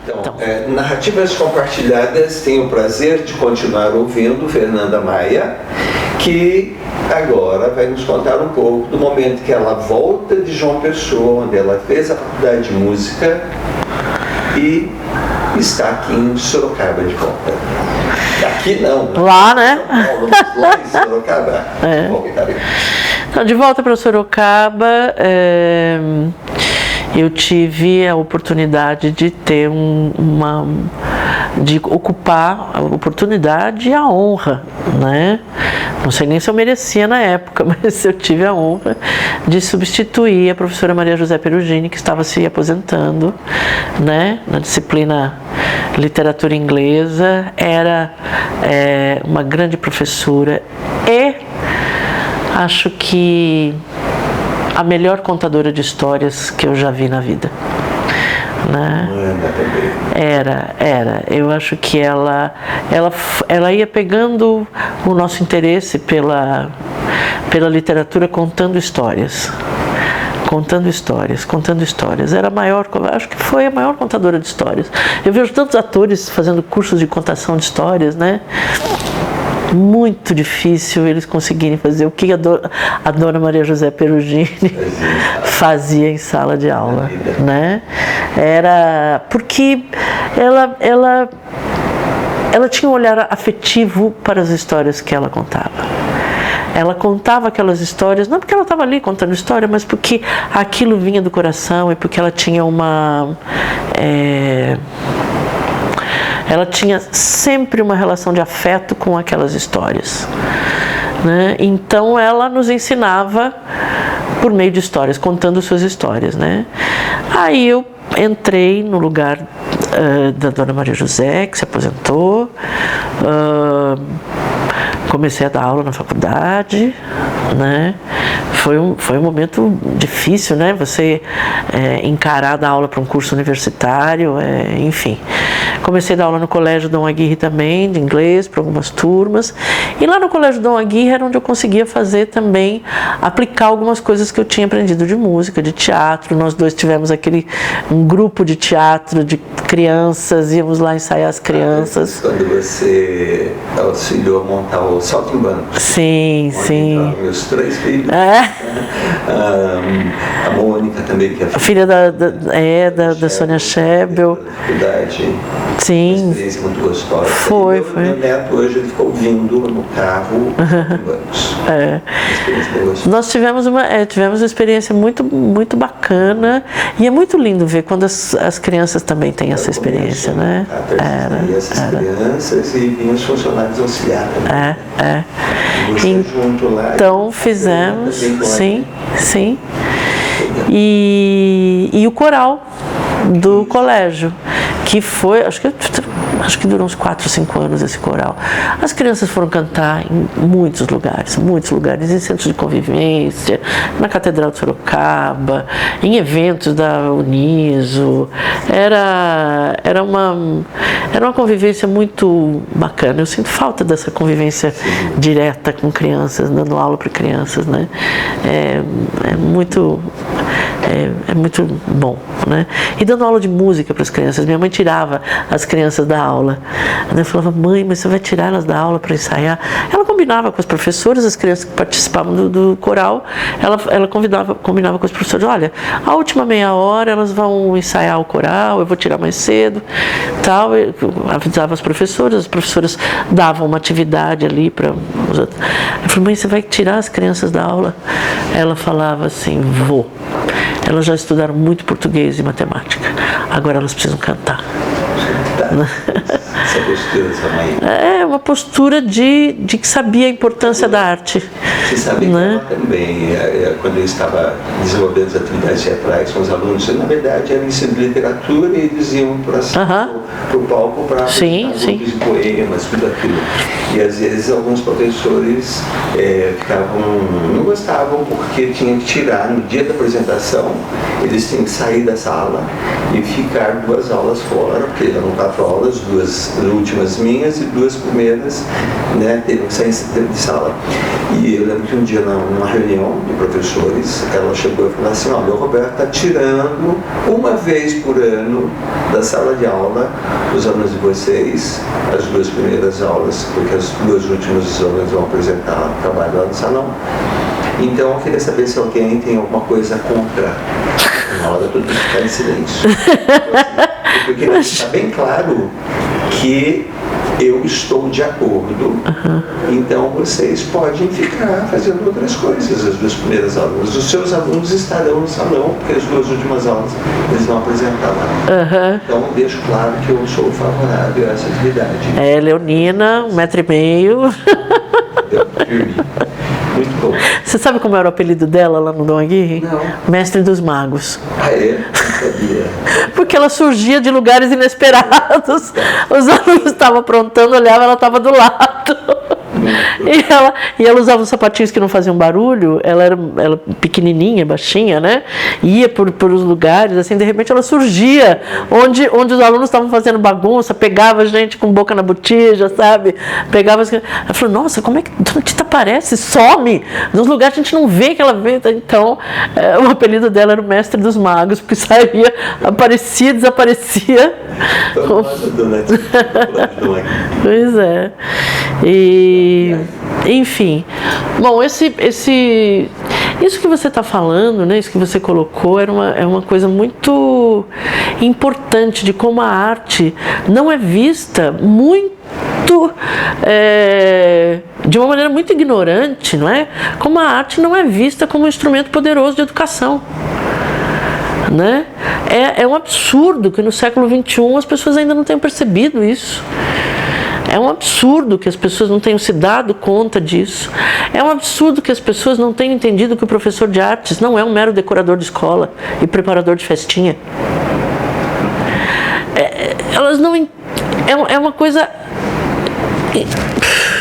Então, Narrativas Compartilhadas, tenho o prazer de continuar ouvindo Fernanda Maia, que agora vai nos contar um pouco do momento que ela volta de João Pessoa, onde ela fez a faculdade de música e está aqui em Sorocaba de volta. Aqui não. Lá, né? São Paulo, lá em Sorocaba. Então, de volta para Sorocaba, eu tive a oportunidade de ter de ocupar a oportunidade e a honra, né? Não sei nem se eu merecia na época, mas eu tive a honra de substituir a professora Maria José Perugini, que estava se aposentando, né? Na disciplina literatura inglesa. Era uma grande professora e acho que a melhor contadora de histórias que eu já vi na vida, né? Era. Eu acho que ela ia pegando o nosso interesse pela literatura, contando histórias. Era a maior, acho que foi a maior contadora de histórias. Eu vejo tantos atores fazendo cursos de contação de histórias, né? Muito difícil eles conseguirem fazer o que a dona Maria José Perugini fazia em sala de aula, né? Era porque ela tinha um olhar afetivo para as histórias que ela contava. Ela contava aquelas histórias, não porque ela estava ali contando história, mas porque aquilo vinha do coração e porque ela tinha ela tinha sempre uma relação de afeto com aquelas histórias, né? Então ela nos ensinava por meio de histórias, contando suas histórias, né? Aí eu entrei no lugar da dona Maria José, que se aposentou, comecei a dar aula na faculdade, né? Foi um momento difícil, né? Você encarar dar aula para um curso universitário, enfim. Comecei a dar aula no Colégio Dom Aguirre também, de inglês, para algumas turmas. E lá no Colégio Dom Aguirre era onde eu conseguia fazer também, aplicar algumas coisas que eu tinha aprendido de música, de teatro. Nós dois tivemos um grupo de teatro de crianças, íamos lá ensaiar as crianças. Quando você auxiliou a montar o Saltimbancos. Sim. Meus 3 filhos. A Mônica também, que é a filha da Sônia Schebel. Sim. Uma experiência muito gostosa. Foi. Meu neto hoje ele ficou ouvindo no carro. Nós tivemos uma experiência muito, muito bacana e é muito lindo ver quando as crianças também têm essa experiência, né? Essas crianças e vinham os funcionários auxiliar também. Então fizemos, sim. E o coral do colégio, que foi, acho que durou uns 4 ou 5 anos esse coral. As crianças foram cantar em muitos lugares, em centros de convivência, na Catedral de Sorocaba, em eventos da Uniso. Era uma convivência muito bacana. Eu sinto falta dessa convivência direta com crianças, dando aula para crianças, né? É muito bom, né? E dando aula de música para as crianças. Minha mãe tirava as crianças da aula. Eu falava, mãe, mas você vai tirar elas da aula para ensaiar? Ela combinava com as professoras, as crianças que participavam do coral, ela combinava com os professores, olha, a última meia hora elas vão ensaiar o coral, eu vou tirar mais cedo, tal. Eu avisava as professoras davam uma atividade ali para os outros. Eu falei, mãe, você vai tirar as crianças da aula? Ela falava assim, vou. Elas já estudaram muito português e matemática. Agora elas precisam cantar. Essa postura da sua mãe? É uma postura de que sabia a importância da arte. Você sabe que ela também, quando eu estava desenvolvendo as atividades teatrais com os alunos, na verdade era ensino de literatura e eles iam para o palco para apresentar grupos de poemas, tudo aquilo. E às vezes alguns professores não gostavam porque tinham que tirar no dia da apresentação, eles tinham que sair da sala e ficar 2 aulas fora, porque eram 4 aulas, 2 últimas minhas e 2 primeiras, né, teriam que sair de sala. E eu lembro que um dia, numa reunião de professores, ela chegou e falou assim: olha, o Roberto está tirando uma vez por ano da sala de aula os alunos de vocês, as 2 primeiras aulas, porque as 2 últimas aulas vão apresentar trabalho lá no salão. Então eu queria saber se alguém tem alguma coisa contra. Na hora todo mundo ficar em silêncio. Porque está bem claro que eu estou de acordo, então vocês podem ficar fazendo outras coisas, as 2 primeiras aulas. Os seus alunos estarão no salão, porque as 2 últimas aulas eles vão apresentar lá. Então deixo claro que eu sou favorável a essa atividade. Leonina, 1,5 m. Muito bom. Você sabe como era o apelido dela lá no Dom Aguirre? Não. Mestre dos Magos. Ah, é? Não sabia. Porque ela surgia de lugares inesperados. Os alunos estavam aprontando, olhavam, ela estava do lado. E ela usava uns sapatinhos que não faziam barulho. Ela era pequenininha, baixinha, né? Ia por os lugares, assim, de repente ela surgia onde os alunos estavam fazendo bagunça, pegava a gente com boca na botija, sabe? Pegava. Ela falou: nossa, como é que Dona Tita aparece? Some! Nos lugares a gente não vê que ela vê. Então, o apelido dela era o Mestre dos Magos, porque saía, aparecia, desaparecia. Dona Tita. Pois é. Enfim, bom, isso que você está falando, né, isso que você colocou, é uma coisa muito importante de como a arte não é vista de uma maneira muito ignorante, não é? Como a arte não é vista como um instrumento poderoso de educação. Né? É um absurdo que no século XXI as pessoas ainda não tenham percebido isso. É um absurdo que as pessoas não tenham se dado conta disso. É um absurdo que as pessoas não tenham entendido que o professor de artes não é um mero decorador de escola e preparador de festinha. Elas não... É uma coisa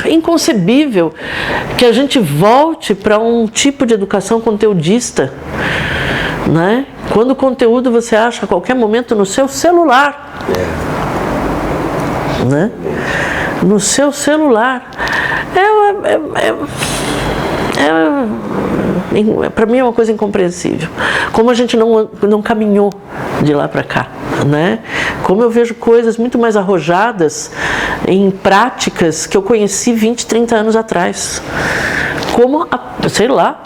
inconcebível que a gente volte para um tipo de educação conteudista, né? Quando o conteúdo você acha a qualquer momento no seu celular. Né? No seu celular. Para mim é uma coisa incompreensível. Como a gente não caminhou de lá para cá, né? Como eu vejo coisas muito mais arrojadas em práticas que eu conheci 20, 30 anos atrás. Como, sei lá,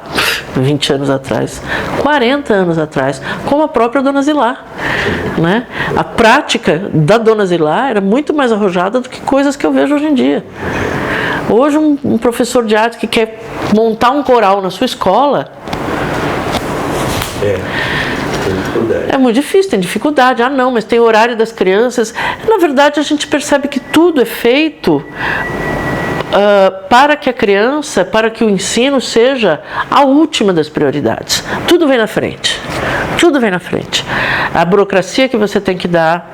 20 anos atrás, 40 anos atrás, como a própria Dona Zilá, né? A prática da Dona Zilá era muito mais arrojada do que coisas que eu vejo hoje em dia. Hoje um professor de arte que quer montar um coral na sua escola é muito difícil, tem dificuldade. Ah não, mas tem horário das crianças. Na verdade a gente percebe que tudo é feito para que a criança, para que o ensino seja a última das prioridades. Tudo vem na frente. Tudo vem na frente. A burocracia que você tem que dar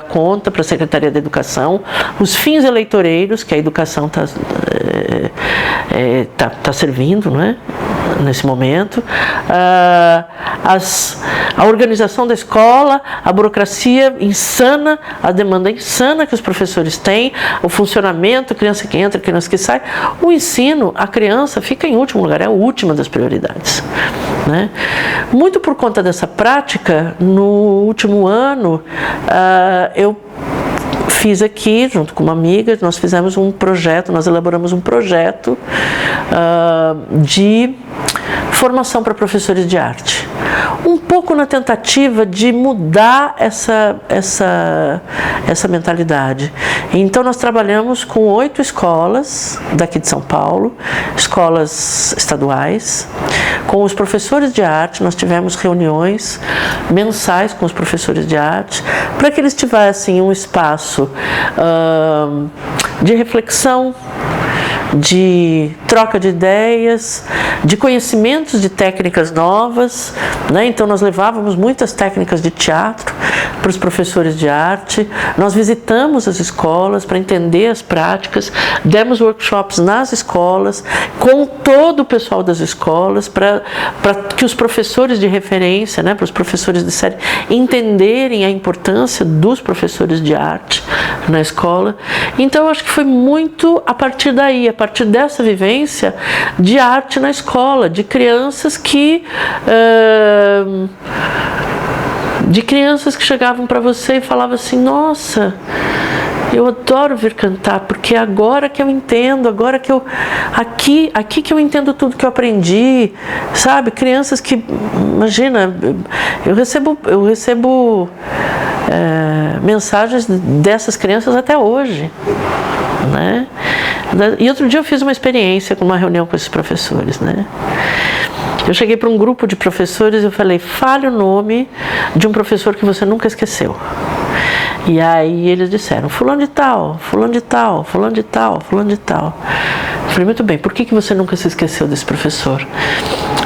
conta para a Secretaria da Educação, os fins eleitoreiros que a educação tá servindo, não é? Nesse momento, a organização da escola, a burocracia insana, a demanda insana que os professores têm, o funcionamento, criança que entra, criança que sai, o ensino, a criança fica em último lugar, é a última das prioridades, né? Muito por conta dessa prática, no último ano, eu fiz aqui, junto com uma amiga, nós fizemos um projeto, nós elaboramos um projeto de formação para professores de arte. Um pouco na tentativa de mudar essa mentalidade. Então nós trabalhamos com 8 escolas daqui de São Paulo, escolas estaduais, com os professores de arte. Nós tivemos reuniões mensais com os professores de arte, para que eles tivessem um espaço de reflexão, de troca de ideias, de conhecimentos de técnicas novas, né? Então nós levávamos muitas técnicas de teatro, para os professores de arte. Nós visitamos as escolas para entender as práticas, demos workshops nas escolas, com todo o pessoal das escolas, para que os professores de referência, né, para os professores de série, entenderem a importância dos professores de arte na escola. Então, eu acho que foi muito a partir daí, a partir dessa vivência de arte na escola, de crianças que chegavam para você e falavam assim: nossa, eu adoro vir cantar, porque agora que eu entendo, agora que eu aqui que eu entendo tudo que eu aprendi, sabe? Crianças que, imagina, eu recebo mensagens dessas crianças até hoje, né? E outro dia eu fiz uma experiência com uma reunião com esses professores, né? Eu cheguei para um grupo de professores e eu falei: fale o nome de um professor que você nunca esqueceu. E aí eles disseram: fulano de tal, fulano de tal, fulano de tal, fulano de tal. Eu falei: muito bem, por que você nunca se esqueceu desse professor?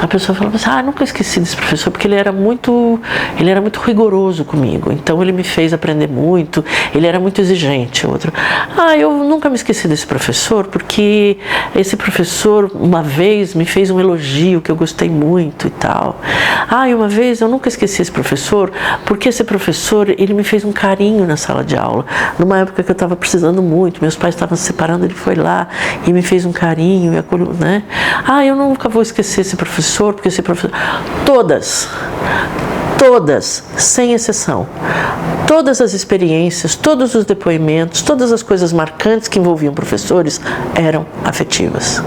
A pessoa falou assim: nunca esqueci desse professor, porque ele era muito rigoroso comigo, então ele me fez aprender muito, ele era muito exigente. Outro: eu nunca me esqueci desse professor, porque esse professor uma vez me fez um elogio que eu gostei muito e tal. E uma vez eu nunca esqueci esse professor, porque esse professor, ele me fez um carinho na sala de aula, numa época que eu estava precisando muito, meus pais estavam se separando, ele foi lá e me fez um carinho e acolheu, né? Eu nunca vou esquecer esse professor, porque esse professor... Todas, sem exceção, todas as experiências, todos os depoimentos, todas as coisas marcantes que envolviam professores eram afetivas.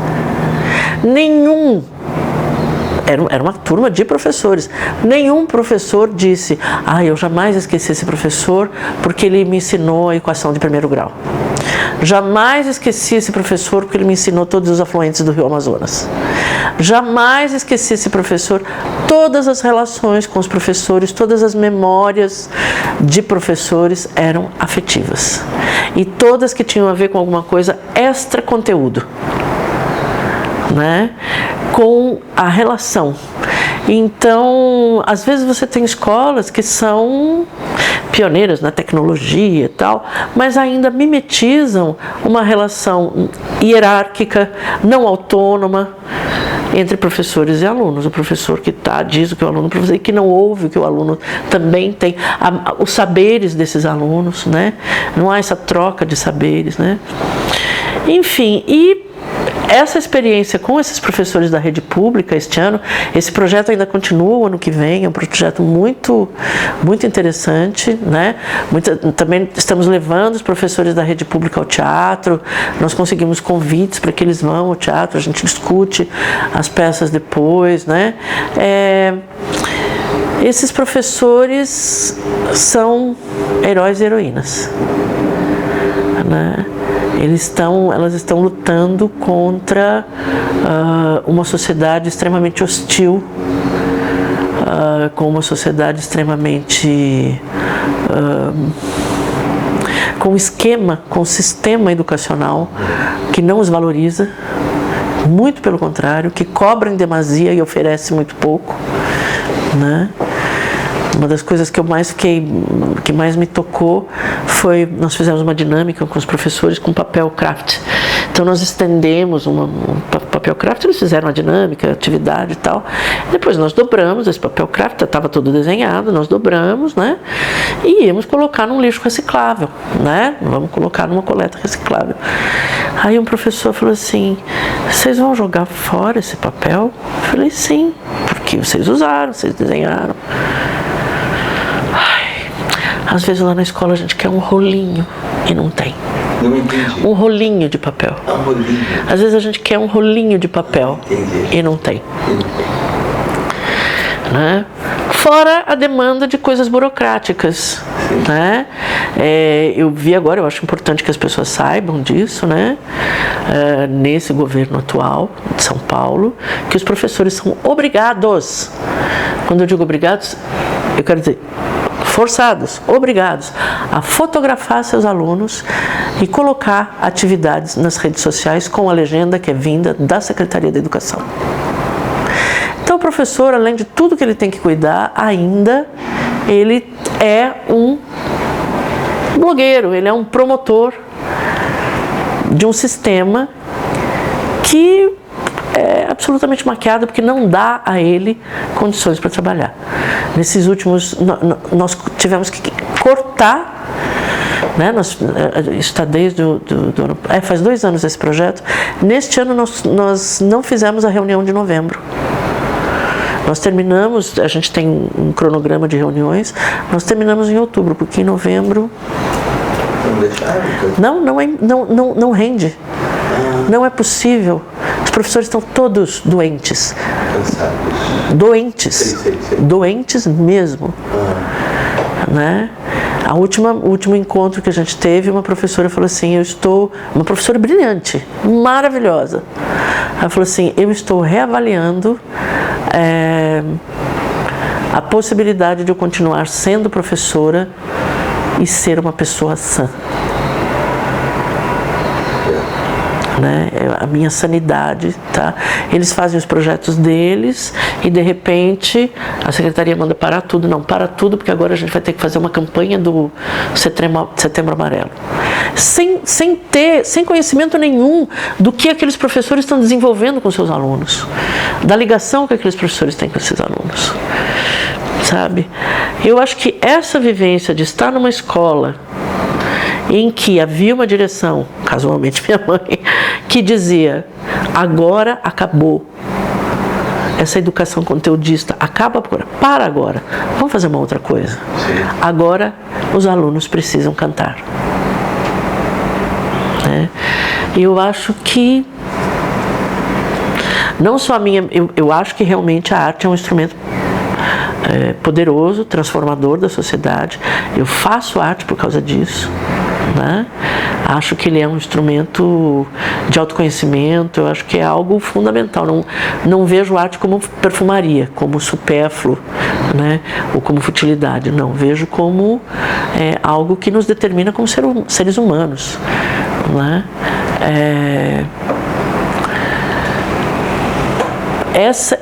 Era uma turma de professores. Nenhum professor disse: eu jamais esqueci esse professor porque ele me ensinou a equação de primeiro grau. Jamais esqueci esse professor porque ele me ensinou todos os afluentes do Rio Amazonas. Jamais esqueci esse professor. Todas as relações com os professores, todas as memórias de professores eram afetivas. E todas que tinham a ver com alguma coisa extra conteúdo, né? Com a relação. Então, às vezes você tem escolas que são pioneiras na tecnologia e tal, mas ainda mimetizam uma relação hierárquica, não autônoma, entre professores e alunos. O professor que diz o que o aluno precisa e que não ouve o que o aluno também tem, os saberes desses alunos, né? Não há essa troca de saberes, né? Enfim, e essa experiência com esses professores da rede pública este ano, esse projeto ainda continua o ano que vem, é um projeto muito, muito interessante, né? Também estamos levando os professores da rede pública ao teatro, nós conseguimos convites para que eles vão ao teatro, a gente discute as peças depois, né? Esses professores são heróis e heroínas, né? Elas estão lutando contra uma sociedade extremamente hostil, com uma sociedade extremamente... com um sistema educacional que não os valoriza, muito pelo contrário, que cobra em demasia e oferece muito pouco, né? Uma das coisas que mais me tocou foi, nós fizemos uma dinâmica com os professores com papel craft. Então nós estendemos um papel craft, eles fizeram a dinâmica, a atividade e tal. Depois nós dobramos esse papel craft, estava todo desenhado, nós dobramos, né? E íamos colocar num lixo reciclável, né? Vamos colocar numa coleta reciclável. Aí um professor falou assim: vocês vão jogar fora esse papel? Eu falei: sim, porque vocês usaram, vocês desenharam. Às vezes lá na escola a gente quer um rolinho e não tem. Não entendi. Um rolinho de papel. Um rolinho. Às vezes a gente quer um rolinho de papel e não tem. Né? Fora a demanda de coisas burocráticas, né? Eu vi agora, eu acho importante que as pessoas saibam disso, né? Nesse governo atual de São Paulo, que os professores são obrigados. Quando eu digo obrigados, eu quero dizer forçados, obrigados a fotografar seus alunos e colocar atividades nas redes sociais com a legenda que é vinda da Secretaria da Educação. Então o professor, além de tudo que ele tem que cuidar, ainda ele é um blogueiro, ele é um promotor de um sistema que é absolutamente maquiado porque não dá a ele condições para trabalhar. Nesses últimos, nós tivemos que cortar, né? Isso está desde faz 2 anos esse projeto. Neste ano nós não fizemos a reunião de novembro. Nós terminamos, a gente tem um cronograma de reuniões, nós terminamos em outubro, porque em novembro não rende. Não é possível. Os professores estão todos doentes. Cansados. Doentes. Sei. Doentes mesmo. Né? O último encontro que a gente teve, uma professora falou assim, uma professora brilhante, maravilhosa. Ela falou assim, eu estou reavaliando a possibilidade de eu continuar sendo professora e ser uma pessoa sã. Né? A minha sanidade, tá? Eles fazem os projetos deles e de repente a secretaria manda parar tudo. Não, para tudo, porque agora a gente vai ter que fazer uma campanha do Setembro Amarelo. Sem conhecimento nenhum do que aqueles professores estão desenvolvendo com seus alunos, da ligação que aqueles professores têm com esses alunos, sabe? Eu acho que essa vivência de estar numa escola em que havia uma direção, casualmente minha mãe, que dizia, agora acabou. Essa educação conteudista acaba agora, para agora, vamos fazer uma outra coisa. Sim. Agora os alunos precisam cantar. E eu acho que, não só a minha, eu acho que realmente a arte é um instrumento poderoso, transformador da sociedade. Eu faço arte por causa disso. Né? Acho que ele é um instrumento de autoconhecimento, eu acho que é algo fundamental. Não vejo arte como perfumaria, como supérfluo, né? Ou como futilidade. Não, vejo como algo que nos determina como seres humanos. Né?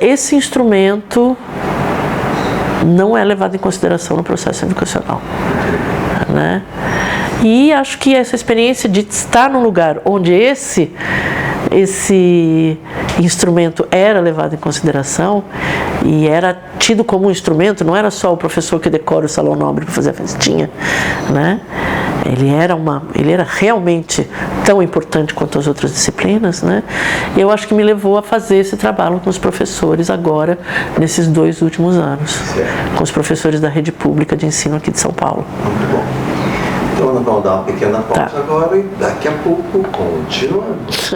Esse instrumento não é levado em consideração no processo educacional. Né? E acho que essa experiência de estar num lugar onde esse instrumento era levado em consideração e era tido como um instrumento, não era só o professor que decora o salão nobre para fazer a festinha, né? Ele era realmente tão importante quanto as outras disciplinas, né? E eu acho que me levou a fazer esse trabalho com os professores agora, nesses 2 últimos anos, com os professores da rede pública de ensino aqui de São Paulo. Muito bom. Então nós vamos dar uma pequena pausa agora e daqui a pouco continuamos.